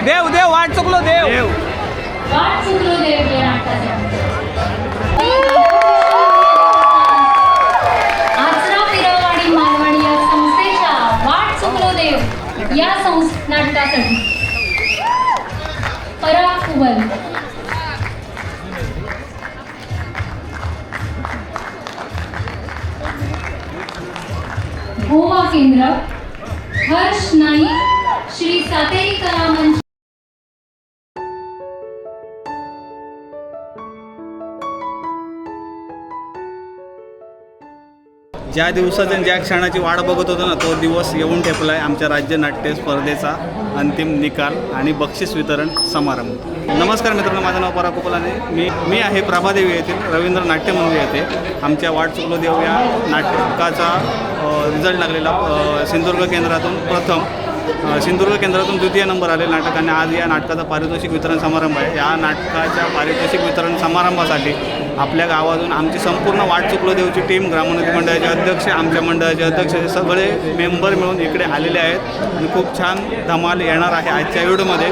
देव देव वाट चुकलो देव देव वाट चुकलो देव या नाटकासाठी आचरा पिरवाडी मालवणी या संस्थेच्या वाट चुकलो देव या नाटकासाठी पराग कुबल गोवा केंद्र हर्ष नाईक श्री सातेरी कला मंच ज्या दिवसाच्या ज्या क्षणाची वाट बघत होतो ना तो दिवस येऊन ठेपला आहे आमच्या राज्य नाट्य स्पर्धेचा अंतिम निकाल आणि बक्षीस वितरण समारंभ. नमस्कार मित्रांनो, माझं नाव पराग कुबल आणि मी आहे प्रभादेवी येथील रवींद्र नाट्य मंदिर येथे आमच्या वाट चुकलो देव या नाटकाचा रिझल्ट लागलेला सिंधुदुर्ग केंद्रातून प्रथम सिंधुदुर्ग केंद्रातून द्वितीय नंबर आले नाटक आणि आज या नाटकाचा पारितोषिक वितरण समारंभ आहे. या नाटकाच्या पारितोषिक वितरण समारंभासाठी आपल्या गावातून आमची संपूर्ण वाट चुकलो देवची टीम, ग्रामोन्नती मंडळाचे अध्यक्ष, आमच्या मंडळाचे अध्यक्ष हे सगळे मेंबर मिळून इकडे आलेले आहेत आणि खूप छान धमाल येणार आहे. आजच्या व्हिडिओमध्ये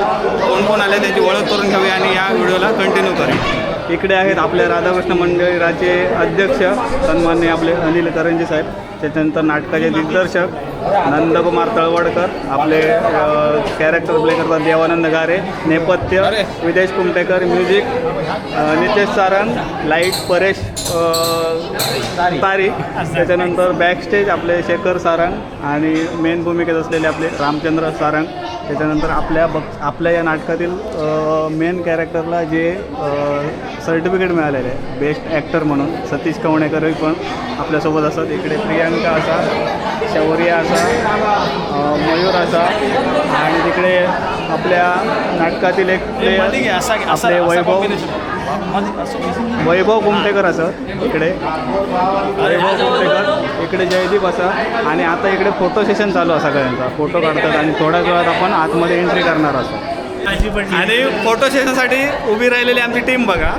कोण कोण आले त्याची ओळख करून घ्यावी आणि या व्हिडिओला कंटिन्यू करेल. इकडे आहेत आपल्या राधाकृष्ण मंदिराचे अध्यक्ष सन्माननीय आपले अनिल करंजे साहेब, त्याच्यानंतर नाटकाचे दिग्दर्शक नंदकुमार तळवडकर, आपले कॅरेक्टर प्ले करतात देवानंद गारे, नेपथ्य विदेश कुमटेकर, म्युझिक नितेश सारंग, लाईट परेश तारी, त्याच्यानंतर बॅकस्टेज आपले शेखर सारंग आणि मेन भूमिकेत असलेले आपले रामचंद्र सारंग. त्याच्यानंतर आपल्या या नाटकातील मेन कॅरेक्टरला जे सर्टिफिकेट मिळालेलं आहे बेस्ट ॲक्टर म्हणून सतीश कवणेकर पण आपल्यासोबत असतात. इकडे प्रियांका असा, शौर्य असा, मयूर असा आणि तिकडे आपल्या नाटकातील एक आपले वैभव कुमटेकर असं, इकडे वैभव कुमटेकर, इकडे जयदीप असा आणि आता इकडे फोटो सेशन चालू आहे. सगळ्यांचा फोटो काढतात आणि थोड्याच वेळात आपण आतमध्ये एंट्री करणार असतो. आणि फोटो सेशनसाठी उभी राहिलेली आमची टीम बघा.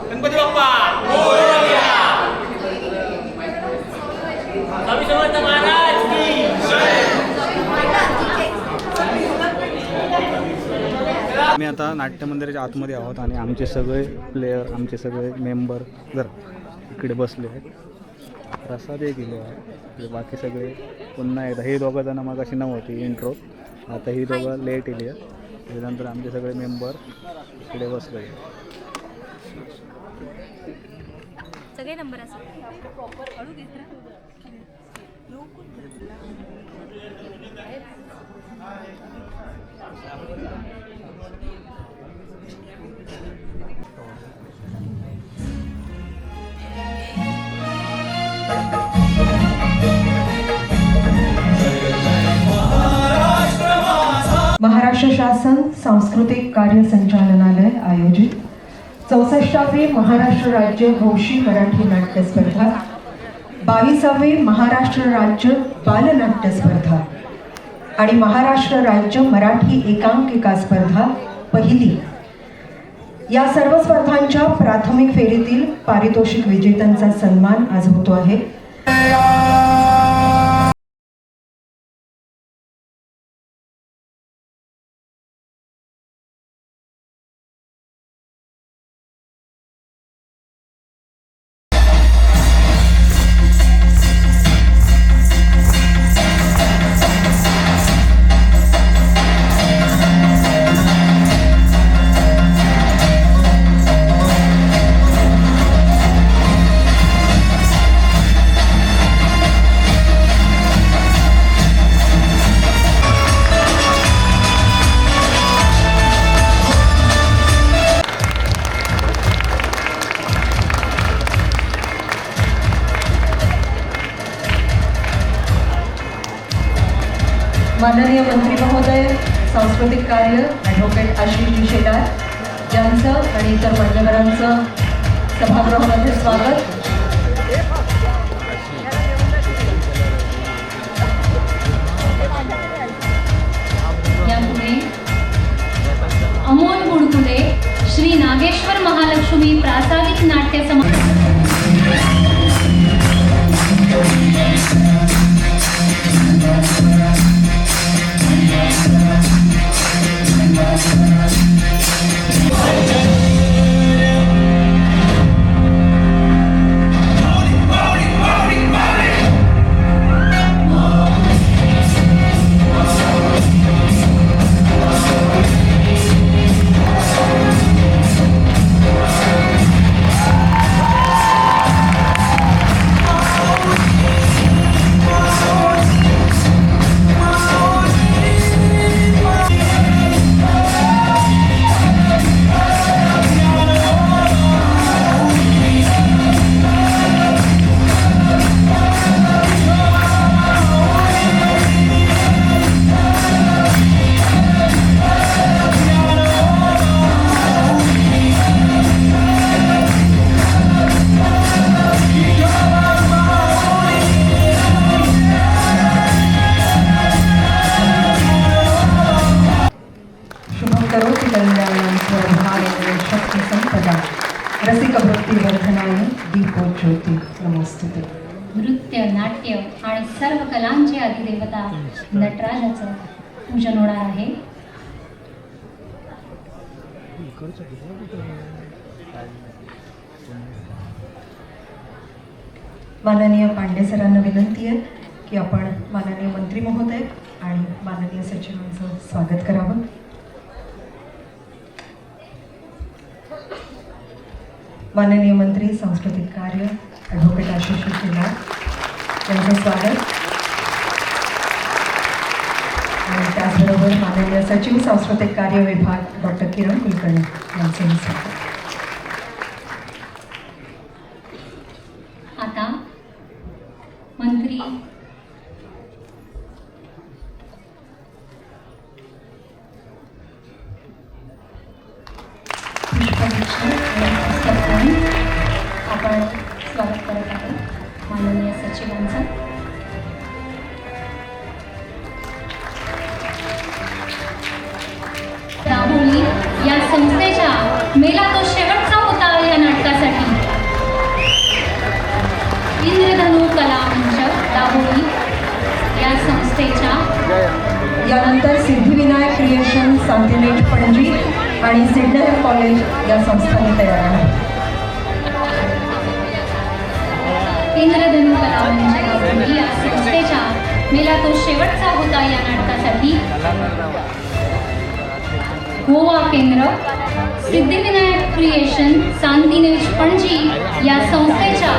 गणपती बाप्पा आम्ही आता नाट्य मंदिराच्या आतमध्ये आहोत आणि आमचे सगळे प्लेयर, आमचे सगळे मेंबर जर इकडे बसले आहेत. प्रसाद एक दिले आहे, बाकी सगळे पुन्हा एकदा हे दोघं जण मग अशी नव्हती इंट्रो, आता ही दोघं लेट येली आहे. त्याच्यानंतर आमचे सगळे मेंबर इकडे बसले. सगळे नंबर महाराष्ट्र शासन सांस्कृतिक कार्य संचालनालय आयोजित 64वी महाराष्ट्र राज्य हौशी मराठी नाट्य स्पर्धा, 22वी महाराष्ट्र राज्य बालनाट्य स्पर्धा आणि महाराष्ट्र राज्य मराठी एकांकिका स्पर्धा पहिली या सर्व स्पर्धांच्या प्राथमिक फेरीतील पारितोषिक विजेत्यांचा सन्मान आज होतो आहे. माननीय मंत्री महोदय, सांस्कृतिक कार्य ॲडव्होकेट आशिष शेलार यांचं आणि इतर मान्यवरांचं सभागृहामध्ये स्वागत. यापुढे अमोल बुडकुले श्री नागेश्वर महालक्ष्मी प्रासादिक नाट्य समाज कीर्तिवर्धनाय दीपोज्योती नमोस्तुते. नृत्य, नाट्य आणि सर्व कलांचे अधिदेवता नटराजाचं पूजन होणार आहे. माननीय पांडे सरांना विनंती आहे की आपण माननीय मंत्री महोदय आणि माननीय सचिवांचं स्वागत करावं. माननीय मंत्री सांस्कृतिक कार्य ॲडव्होकेट आशिष शेलार यांचं स्वागत आणि त्याचबरोबर माननीय सचिव सांस्कृतिक कार्य विभाग डॉक्टर किरण कुलकर्णी यांचंही स्वागत. आता मंत्री पुष्पगुच्छ आणि पुस्तक देऊन आपण स्वागत करत आहोत माननीय सचिवांचं. दाभोळी या संस्थेच्या मेला तो शेवटचा होता या नाटकासाठी इंद्रधनु कला मंच दाभोळी या संस्थेच्या यानंतर सिद्धिविनायक क्रिएशन सांतिनेज पणजी आणि सिडनर कॉलेज या संस्थांनी तयार आहे. इंद्रधनु कला मंच दाभोळी या संस्थेच्या मेला तो शेवटचा होता या नाटकासाठी गोवा केंद्र, सिद्धिविनायक क्रिएशन सांतिनेज पणजी या संस्थेच्या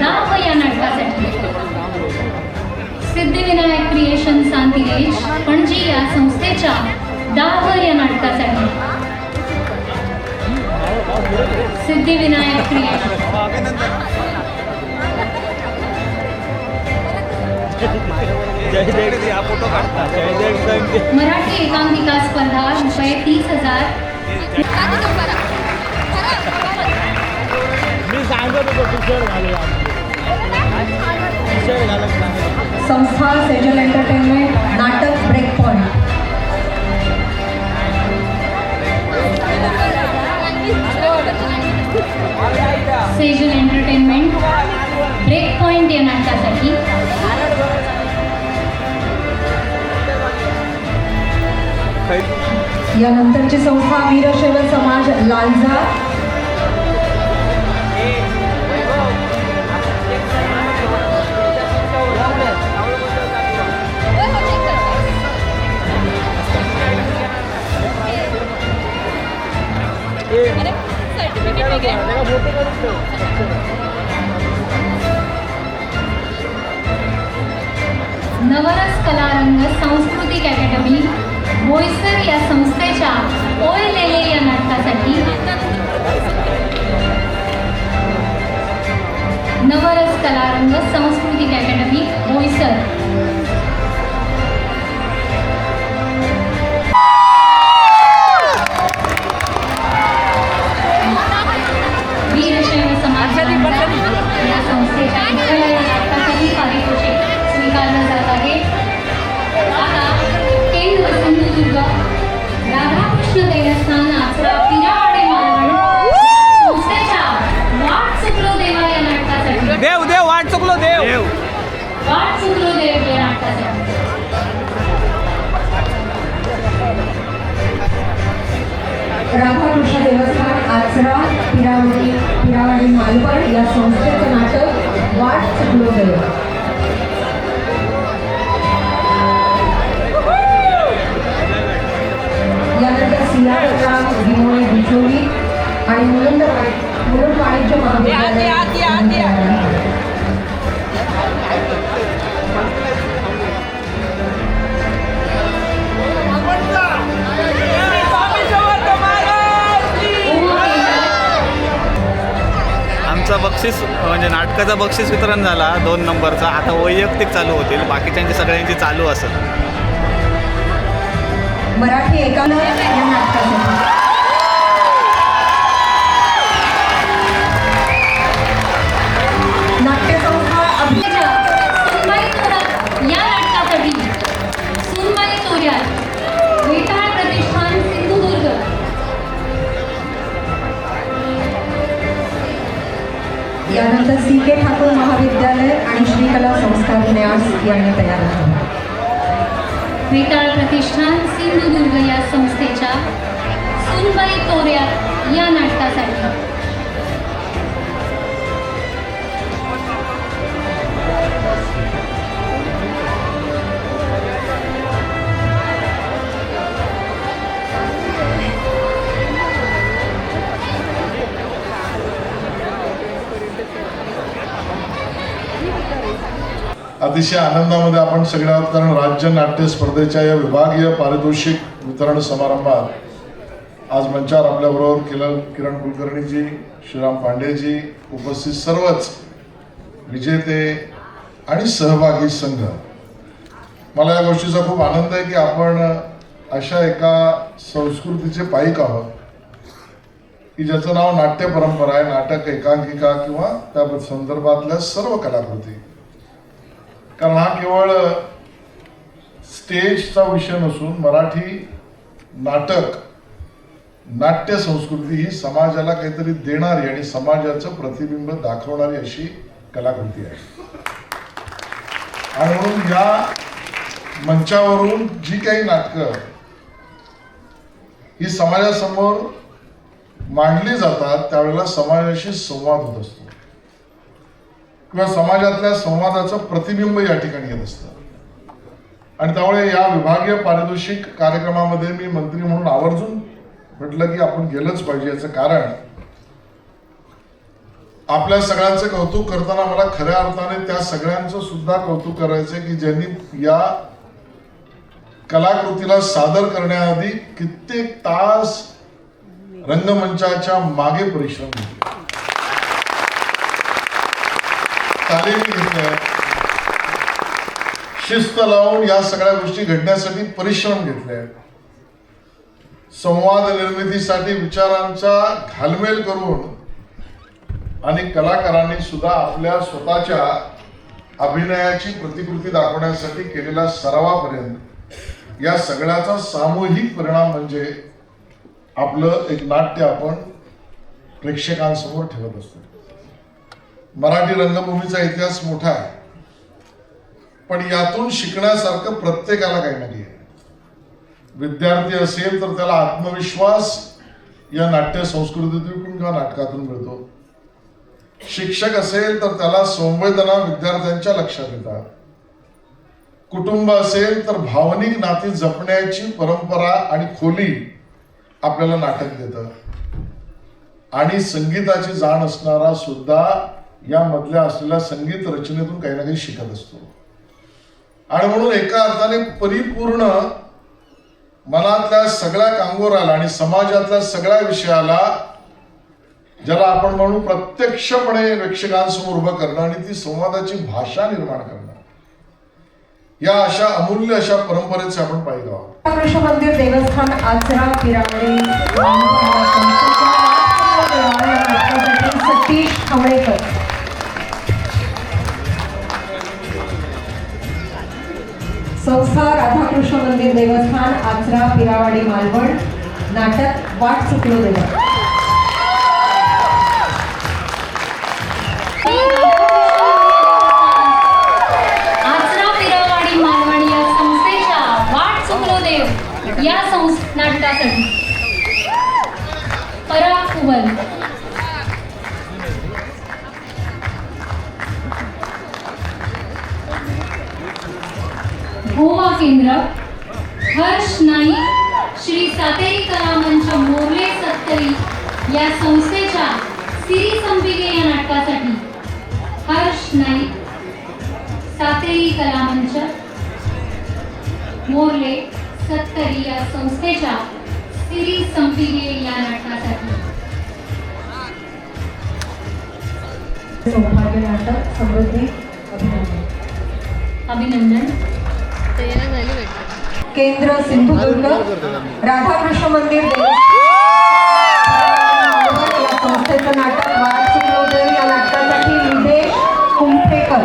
दाभ या नाटकासाठी सिद्धिविनायक क्रिएशन सांतिनेज पणजी या संस्थेच्या दाभ या नाटकासाठी सिद्धिविनायक क्रिएशन मराठी एकांकिका स्पर्धा रुपये 30,000. संस्था सेजल एंटरटेनमेंट नाटक break point. Sejal entertainment break point या नाटकासाठी यानंतरची संस्था वीरशैव समाज लांजा. नवरस कलारंग सांस्कृतिक अकॅडमी बोईसर या संस्थेच्या ओय लेले या नाटकासाठी नवरस कलारंग सांस्कृतिक अकॅडमी बोईसर. वीरशैव समाज या संस्थेच्या या नाटकासाठी पारितोषिक स्वीकारलं जात आहे. आता केंद्र सिंधुदुर्ग राधाकृष्ण देवस्थान आचरा पिरावाडे मालवण संस्थेच्या वाट चुकलो देवा या नाटकासाठी देव देव वाट चुकलो देव वाट चुकलो देव या नाटकासाठी राधाकृष्ण देवस्थान आचरा पिरावाडी मालवण या संस्थेचं नाटक वाट चुकलो देव. यानंतर सियाराम गिमोळे बिचोली आणि मुलुंड वाणिज्य महाविद्यालय. आमचा बक्षीस म्हणजे नाटकाचा बक्षीस वितरण झाला 2 नंबरचा. आता वैयक्तिक चालू होतील, बाकीच्यांची सगळ्यांची चालू असेल. मराठी एकांकिका या नाटकासाठी नाट्यसंस्था सुनबाई थोरात या नाटकासाठी सुनबाई थोरात वेताळ प्रतिष्ठान सिंधुदुर्ग के ठाकूर महाविद्यालय आणि श्रीकला संस्कार न्यास यांनी तयार केले. वेताळ प्रतिष्ठान सिंधुदुर्ग या संस्थेच्या सुनबाई तोऱ्या या नाटकासाठी अतिशय आनंदामध्ये आपण सगळे आहोत, कारण राज्य नाट्य स्पर्धेच्या या विभागीय पारितोषिक वितरण समारंभात आज मंचावर आपल्याबरोबर किरण कुलकर्णीजी, श्रीराम पांडेजी, उपस्थित सर्वच विजेते आणि सहभागी संघ. मला या गोष्टीचा खूप आनंद आहे की आपण अशा एका संस्कृतीचे पाईक आहोत की ज्याचं नाव नाट्य परंपरा आहे. नाटक, एकांकिका किंवा त्या संदर्भातल्या सर्व कलाकृती. कारण हा केवळ स्टेजचा विषय नसून मराठी नाटक, नाट्य संस्कृती ही समाजाला काहीतरी देणारी आणि समाजाचं प्रतिबिंब दाखवणारी अशी कलाकृती आहे. आणि म्हणून या मंचावरून जी काही नाटकं ही समाजासमोर मांडली जातात त्यावेळेला समाजाशी संवाद होत असतो किंवा समाजातल्या संवादाचं प्रतिबिंब या ठिकाणी येत असतं. आणि त्यामुळे या विभागीय पारितोषिक कार्यक्रमामध्ये मी मंत्री म्हणून आवर्जून म्हटलं की आपण गेलंच पाहिजे. याचं कारण आपल्या सगळ्यांचं कौतुक करताना मला खऱ्या अर्थाने त्या सगळ्यांचं सुद्धा कौतुक करायचं की ज्यांनी या कलाकृतीला सादर करण्याआधी कित्येक तास रंगमंचाच्या मागे परिश्रम केले, तालीम घेतल्या, शिस्त लावून या सगळ्या गोष्टी घडण्यासाठी परिश्रम घेतले, संवाद निर्मितीसाठी विचारांचा घालमेल करून आणि कलाकारांनी सुद्धा आपल्या स्वतःच्या अभिनयाची प्रतिकृती दाखवण्यासाठी केलेल्या सरावापर्यंत या सगळ्याचा सामूहिक परिणाम म्हणजे आपलं एक नाट्य आपण प्रेक्षकांसमोर ठेवत असतो. मराठी रंगभूमीचा इतिहास मोठा आहे, पण यातून शिकण्यासारखं प्रत्येकाला काही ना काही आहे. विद्यार्थी असेल तर त्याला आत्मविश्वास या नाट्य संस्कृतीतून किंवा नाटकातून मिळतो. शिक्षक असेल तर त्याला संवेदना विद्यार्थ्यांच्या लक्षात येतात. कुटुंब असेल तर भावनिक नाती जपण्याची परंपरा आणि खोली आपल्याला नाटक देतं. आणि संगीताची जाण असणारा सुद्धा या मधल्या असलेल्या संगीत रचनेतून काही ना काही शिकत असतो. आणि म्हणून एका अर्थाने परिपूर्ण मनातल्या सगळ्या कांगोराला आणि समाजातल्या सगळ्या विषयाला, ज्याला आपण म्हणू प्रत्यक्षपणे प्रेक्षकांसमोर उभं करणं आणि ती संवादाची भाषा निर्माण करणं, या अशा अमूल्य अशा परंपरेचे आपण पाहिलं आहोत. कृष्ण मंदिर देवस्थान आचरा पिरावडे सतीश खामळेकर. संस्था राधाकृष्ण मंदिर देवस्थान आचरा पिरावाडी मालवण. नाटक वाट चुकलो देवा. आचरा पिरावाडी मालवण या संस्थेच्या वाट चुकलो देव या नाटकासाठी पराग कुबल. गोवा केंद्र हर्ष नाईक श्री सातेरी कलामंच मोरले सत्तरी या संस्थेच्या सिरी संपिगे या नाटकासाठी हर्ष नाईक, सातेरी कलामंच मोरले सत्तरी या संस्थेच्या सिरी संपिगे या नाटकासाठी. सौभाग्य नाटक समृद्धी. अभिनंदन. केंद्र सिंधुदुर्ग राधाकृष्ण मंदिर या संस्थेचं नाटक वाट चुकलो देव या नाटकासाठी विदेश कुंभेकर.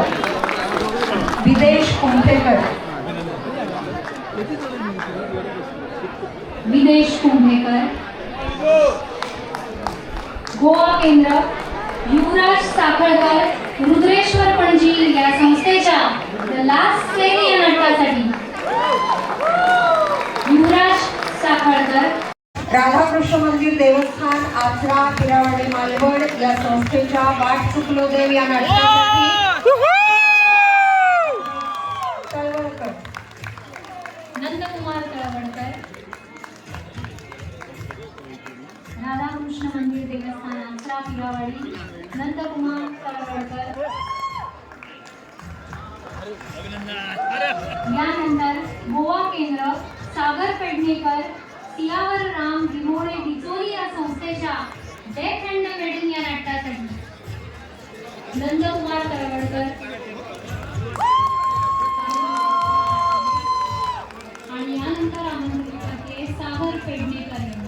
विदेश कुंभेकर. गोवा केंद्र युवराज साखळकर रुद्रेश्वर पणजी या संस्थेच्या द लास्ट ट्रेन या नाटकासाठी युवराज साखळकर, राधाकृष्ण मंदिर देवस्थान आचरा हिरावणे मालवण या संस्थेच्या वाट चुकलो देव या नाटकासाठी तळवळकर, नंदकुमार तळवळकर, राधाकृष्ण मंदिर देवस्थान आचरा पिरावाडी नंदकुमार तळवळकर. यानंतर गोवा केंद्र सागर पेडणेकर, सियावर राम भिमोरे डिचोली या संस्थेच्या डेथ अँड द वेडिंग या नाटकासाठी नंदकुमार तळवळकर. आणि यानंतर आमंत्रित करते सागर पेडणेकर यांना.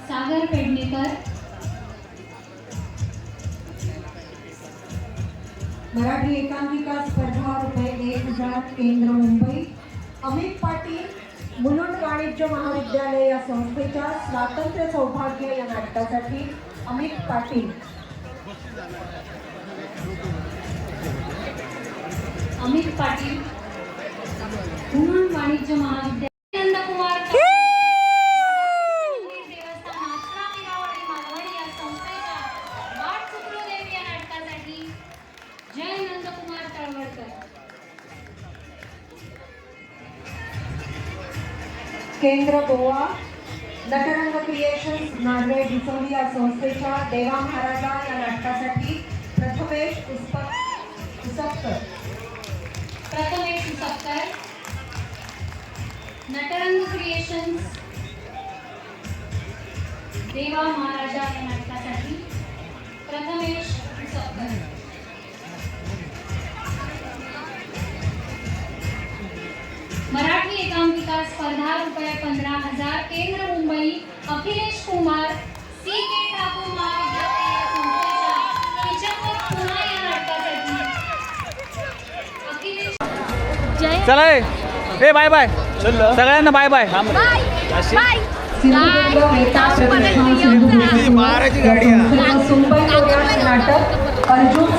सागर पेडणेकर, मराठी एकांकिका स्पर्धा रुपये 1000 केंद्र मुंबई. अमित पाटील मुलुंड वाणिज्य महाविद्यालय या संस्थेच्या स्वातंत्र्य सौभाग्य या नाटकासाठी अमित पाटील. अमित पाटील मुलुंड वाणिज्य महाविद्यालय. नंदकुमार देवस्थान आचरा पिरावाडी मालवण या संस्थेच्या वाट चुकलो देव या नाटकासाठी जय नंदकुमार तळवळकर. केंद्र गोवा नटरंग क्रिएशन्स नांदेड डिचोली या संस्थेच्या देवा महाराजा या नाटकासाठी प्रथमेश उसपकर. प्रथमेश सुसपकर, नटरंग क्रिएशन्स देवा महाराजा या नाटकासाठी प्रथमेश सुसपकर. मराठी एकांकिका स्पर्धा रुपये 15,000 केंद्र मुंबई अखिलेश कुमार सी के ठाकूर महाविद्यालय या संस्थेच्या किचकवर पुणा या नाटकासाठी अखिलेश. चला ए बाय बाय सगळ्यांना बाय बाय. सिंधुदुर्ग मेटा प्रतिष्ठान सिंधुदुर्ग महाराजी गाडी आहे. सुंबई कोऱ्याचं नाटक अर्जुन.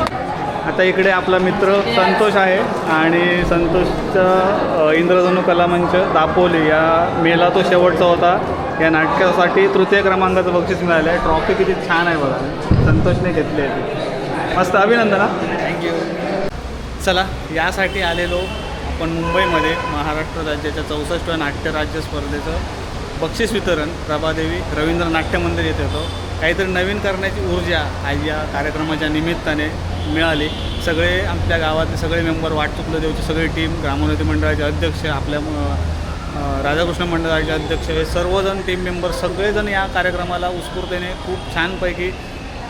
आता इकडे आपला मित्र संतोष आहे आणि संतोषचा इंद्रधनु कलामंच दापोली या मेला तो शेवटचा होता. या नाटकासाठी तृतीय क्रमांकाचं बक्षीस मिळालं आहे. ट्रॉफी किती छान आहे बघा, संतोषने घेतली आहे ती. मस्त, अभिनंदन. थँक्यू. चला, यासाठी आलेलो आपण मुंबईमध्ये महाराष्ट्र राज्याच्या 64व्या नाट्य राज्य स्पर्धेचं बक्षीस वितरण प्रभादेवी रवींद्र नाट्य मंदिर येथे होतं. काहीतरी नवीन करण्याची ऊर्जा आज या कार्यक्रमाच्या निमित्ताने मिळाली. सगळे आपल्या गावातले सगळे मेंबर, वाट चुकलो देवची सगळी टीम, ग्रामोन्नती मंडळाचे अध्यक्ष, आपल्या राधाकृष्ण मंडळाचे अध्यक्ष, हे सर्वजण टीम मेंबर सगळेजण या कार्यक्रमाला उत्स्फूर्तेने खूप छानपैकी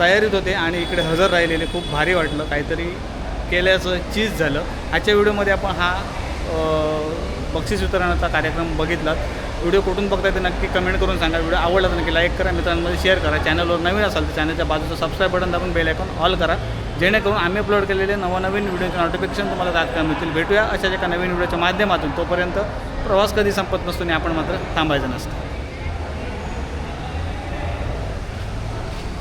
तयारीत होते आणि इकडे हजर राहिलेले. खूप भारी वाटलं, काहीतरी केल्याचं चीज झालं. आजच्या व्हिडिओमध्ये आपण हा बक्षीस वितरणाचा कार्यक्रम बघितला. व्हिडिओ कुठून बघताय ते नक्की कमेंट करून सांगा. व्हिडिओ आवडला तर नक्की लाईक करा, मित्रांमध्ये शेअर करा. चॅनलवर नवीन असाल तर चॅनलच्या बाजूचं सबस्क्राईब बटन दाबून बेल आयकॉन ऑल करा, जेणेकरून आम्ही अपलोड केलेले नवनवीन व्हिडिओचे नोटिफिकेशन तुम्हाला तात्काळ मिळतील. भेटूया अशाच एका नवीन व्हिडिओच्या माध्यमातून. तोपर्यंत प्रवास कधी संपत नसतो आणि आपण मात्र थांबायचं नसतं.